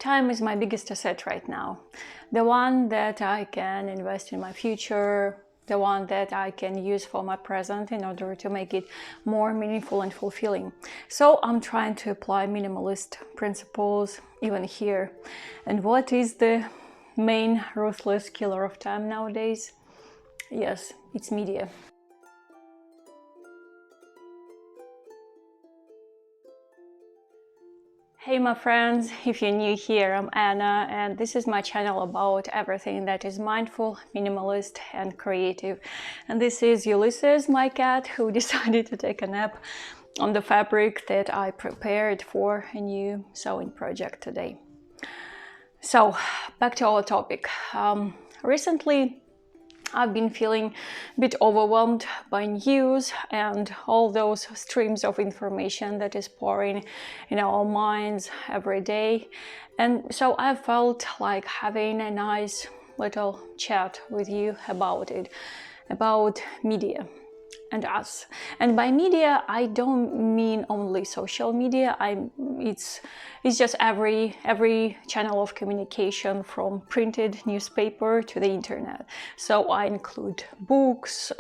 time is my biggest asset right now. The one that I can invest in my future, the one that I can use for my present in order to make it more meaningful and fulfilling. So I'm trying to apply minimalist principles even here. And what is the main ruthless killer of time nowadays? Yes, it's media. Hey my friends, if you're new here, I'm Anna and this is my channel about everything that is mindful, minimalist and creative. And this is Ulysses, my cat, who decided to take a nap on the fabric that I prepared for a new sewing project today. So, back to our topic. Recently I've been feeling a bit overwhelmed by news and all those streams of information that is pouring in our minds every day. And so I felt like having a nice little chat with you about it, about media and us. And by media, I don't mean only social media. It's just every channel of communication, from printed newspaper to the internet. So I include books,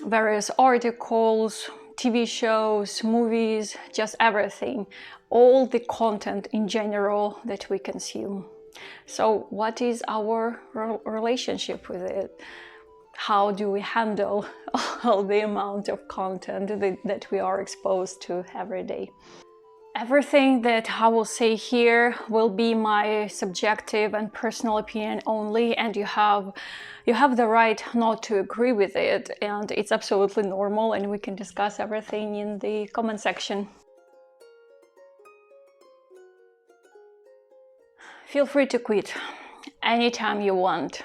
various articles, TV shows, movies, just everything, all the content in general that we consume. So what is our relationship with it? How do we handle all the amount of content that we are exposed to every day? Everything that I will say here will be my subjective and personal opinion only, and you have the right not to agree with it, and it's absolutely normal, and we can discuss everything in the comment section. Feel free to quit anytime you want.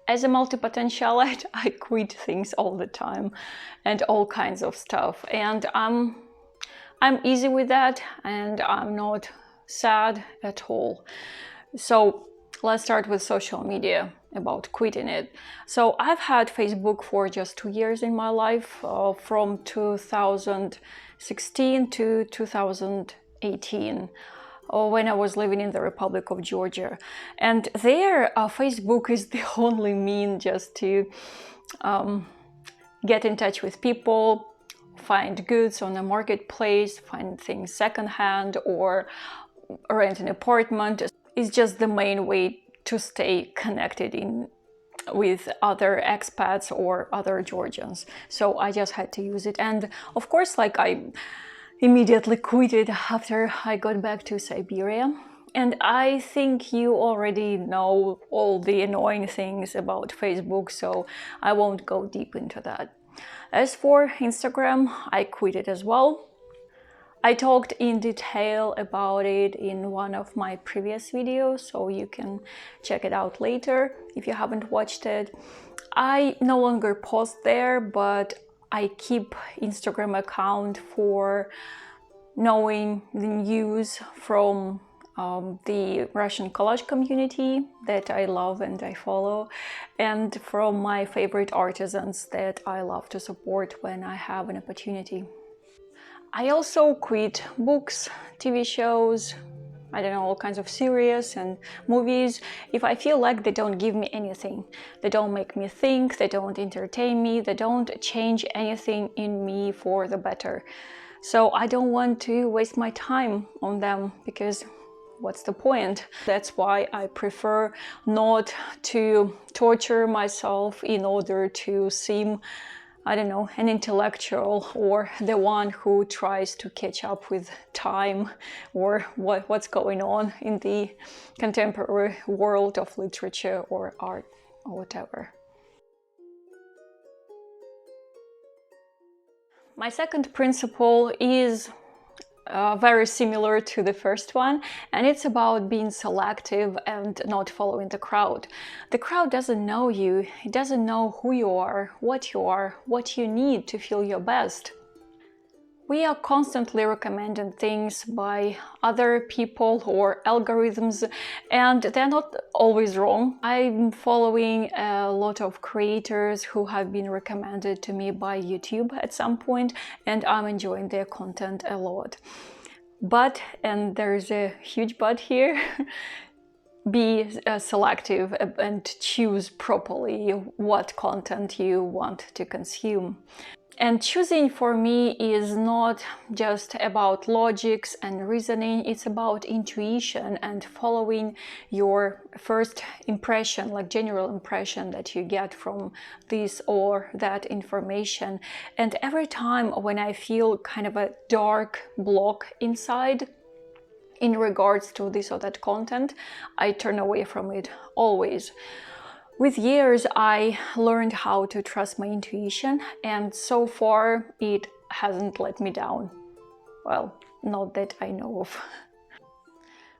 As a multi-potentialite, I quit things all the time and all kinds of stuff. And I'm easy with that, and I'm not sad at all. So let's start with social media, about quitting it. So I've had Facebook for just 2 years in my life, from 2016 to 2018. When I was living in the Republic of Georgia. And there, Facebook is the only mean just to get in touch with people, find goods on the marketplace, find things secondhand, or rent an apartment. It's just the main way to stay connected with other expats or other Georgians. So I just had to use it. And of course, like, I immediately quit it after I got back to Siberia. And I think you already know all the annoying things about Facebook, so I won't go deep into that. As for Instagram, I quit it as well. I talked in detail about it in one of my previous videos, so you can check it out later if you haven't watched it. I no longer post there, but I keep Instagram account for knowing the news from the Russian collage community that I love and I follow, and from my favorite artisans that I love to support when I have an opportunity. I also quit books, TV shows, I don't know, all kinds of series and movies, if I feel like they don't give me anything. They don't make me think, they don't entertain me, they don't change anything in me for the better. So I don't want to waste my time on them, because what's the point? That's why I prefer not to torture myself in order to seem, I don't know, an intellectual or the one who tries to catch up with time or what's going on in the contemporary world of literature or art or whatever. My second principle is very similar to the first one, and it's about being selective and not following the crowd. The crowd doesn't know you, it doesn't know who you are, what you need to feel your best. We are constantly recommended things by other people or algorithms, and they're not always wrong. I'm following a lot of creators who have been recommended to me by YouTube at some point, and I'm enjoying their content a lot. But, and there's a huge but here, be selective and choose properly what content you want to consume. And choosing for me is not just about logics and reasoning, it's about intuition and following your first impression, like general impression that you get from this or that information. And every time when I feel kind of a dark block inside in regards to this or that content, I turn away from it always. With years, I learned how to trust my intuition, and so far it hasn't let me down. Well, not that I know of.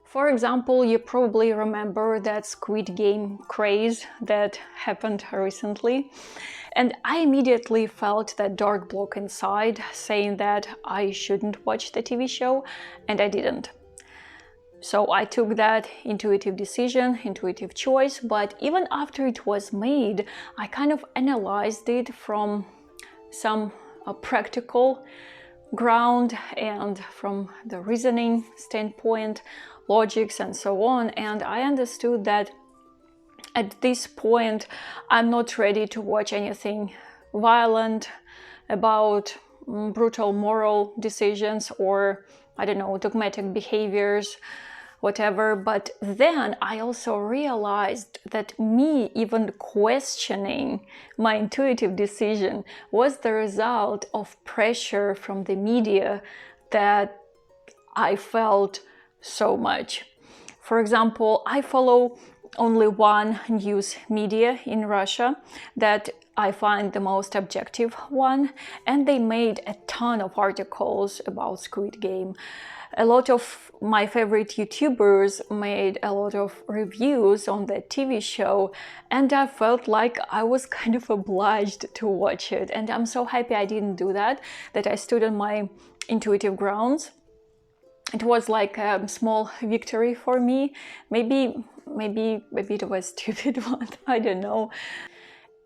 For example, you probably remember that Squid Game craze that happened recently. And I immediately felt that dark block inside saying that I shouldn't watch the TV show, and I didn't. So I took that intuitive decision, intuitive choice, but even after it was made, I kind of analyzed it from some practical ground and from the reasoning standpoint, logics and so on, and I understood that at this point I'm not ready to watch anything violent about brutal moral decisions or, I don't know, dogmatic behaviors, whatever. But then I also realized that me even questioning my intuitive decision was the result of pressure from the media that I felt so much. For example, I follow only one news media in Russia that I find the most objective one, and they made a ton of articles about Squid Game. A lot of my favorite YouTubers made a lot of reviews on the TV show, and I felt like I was kind of obliged to watch it. And I'm so happy I didn't do that, that I stood on my intuitive grounds. It was like a small victory for me. Maybe it was a stupid one, I don't know.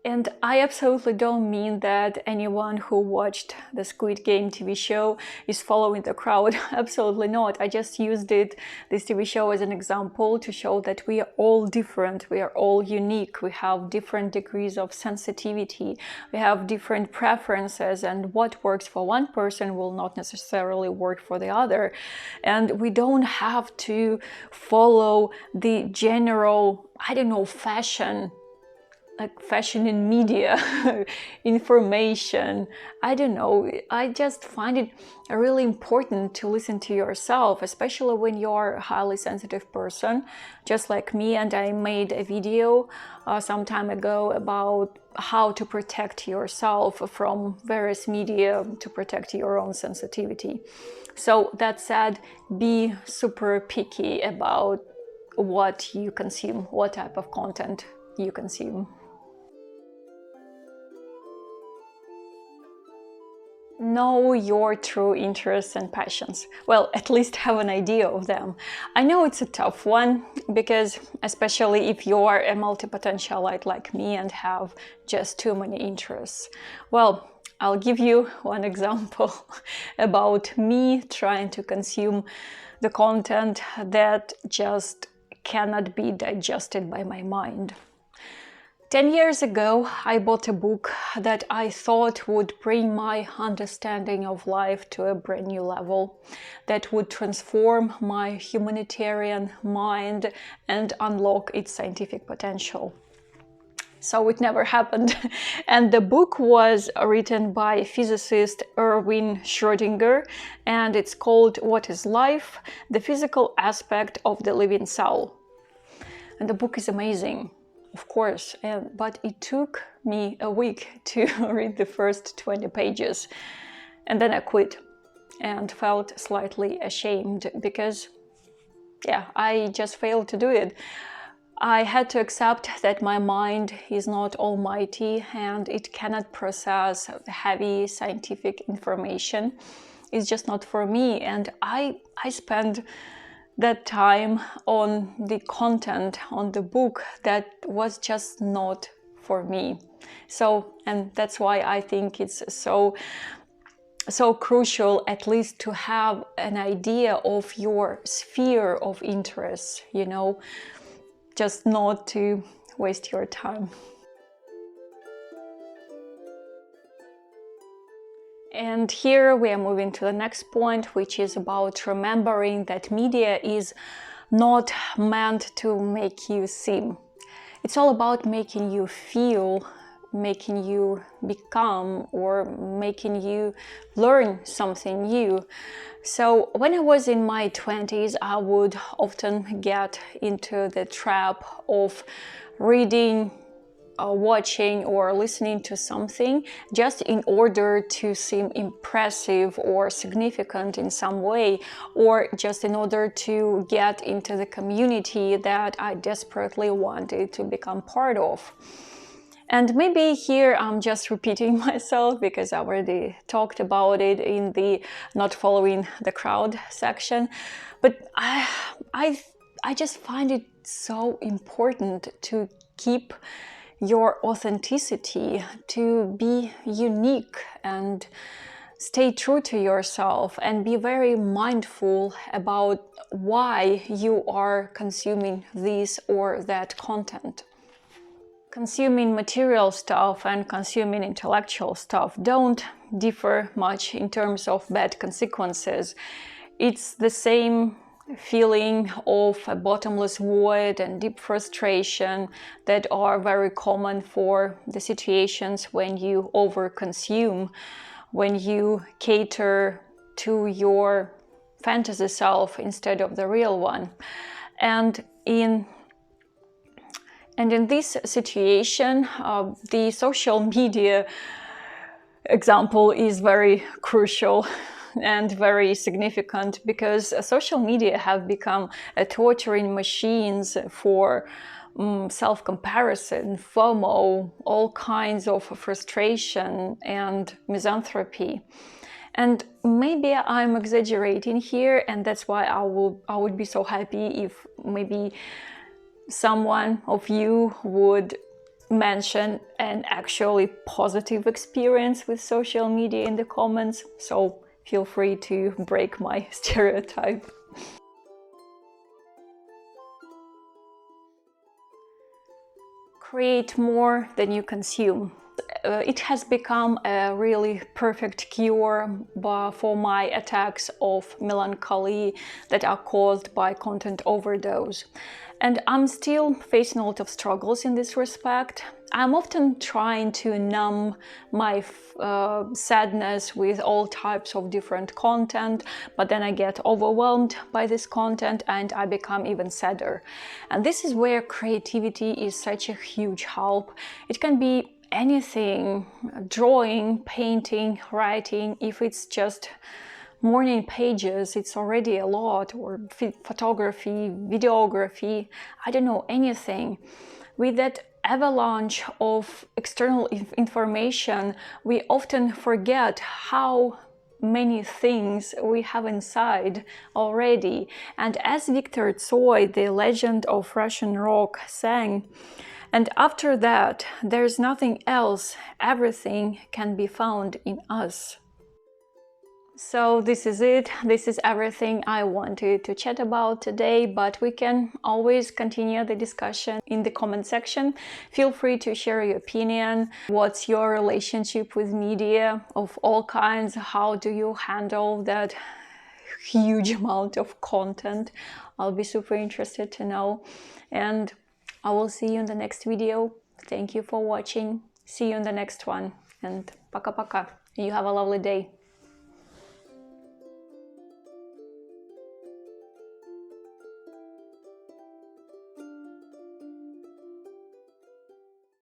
And I absolutely don't mean that anyone who watched the Squid Game TV show is following the crowd. Absolutely not. I just used this TV show as an example to show that we are all different. We are all unique. We have different degrees of sensitivity. We have different preferences, and what works for one person will not necessarily work for the other. And we don't have to follow the general, I don't know, fashion in media, information. I don't know. I just find it really important to listen to yourself, especially when you're a highly sensitive person, just like me. And I made a video some time ago about how to protect yourself from various media to protect your own sensitivity. So that said, be super picky about what you consume, what type of content you consume. Know your true interests and passions. Well, at least have an idea of them. I know it's a tough one because, especially if you're a multi-potentialite like me and have just too many interests. Well, I'll give you one example about me trying to consume the content that just cannot be digested by my mind. 10 years ago, I bought a book that I thought would bring my understanding of life to a brand new level, that would transform my humanitarian mind and unlock its scientific potential. So it never happened. And the book was written by physicist Erwin Schrödinger, and it's called What is Life? The Physical Aspect of the Living Cell. And the book is amazing. Of course, but it took me a week to read the first 20 pages. And then I quit and felt slightly ashamed because, I just failed to do it. I had to accept that my mind is not almighty and it cannot process heavy scientific information. It's just not for me. And I spent that time on the content on the book that was just not for me. So, and that's why I think it's so so crucial at least to have an idea of your sphere of interest, you know, just not to waste your time. And here we are moving to the next point, which is about remembering that media is not meant to make you seem. It's all about making you feel, making you become, or making you learn something new. So when I was in my 20s, I would often get into the trap of reading, watching or listening to something just in order to seem impressive or significant in some way, or just in order to get into the community that I desperately wanted to become part of. And maybe here I'm just repeating myself because I already talked about it in the not following the crowd section, but I just find it so important to keep your authenticity, to be unique and stay true to yourself, and be very mindful about why you are consuming this or that content. Consuming material stuff and consuming intellectual stuff don't differ much in terms of bad consequences. It's the same feeling of a bottomless void and deep frustration that are very common for the situations when you overconsume, when you cater to your fantasy self instead of the real one. And in this situation, the social media example is very crucial and very significant, because social media have become a torturing machines for self-comparison, FOMO, all kinds of frustration and misanthropy. And maybe I'm exaggerating here, and that's why I would be so happy if maybe someone of you would mention an actually positive experience with social media in the comments. So feel free to break my stereotype. Create more than you consume. It has become a really perfect cure for my attacks of melancholy that are caused by content overdose. And I'm still facing a lot of struggles in this respect. I'm often trying to numb my sadness with all types of different content, but then I get overwhelmed by this content and I become even sadder. And this is where creativity is such a huge help. It can be anything, drawing, painting, writing. If it's just morning pages, it's already a lot, or photography, videography, I don't know, anything. With that avalanche of external information, we often forget how many things we have inside already. And as Viktor Tsoi, the legend of Russian rock, sang, and after that, there's nothing else. Everything can be found in us. So this is it. This is everything I wanted to chat about today, but we can always continue the discussion in the comment section. Feel free to share your opinion. What's your relationship with media of all kinds? How do you handle that huge amount of content? I'll be super interested to know. And I will see you in the next video. Thank you for watching. See you in the next one. And пока-пока. You have a lovely day.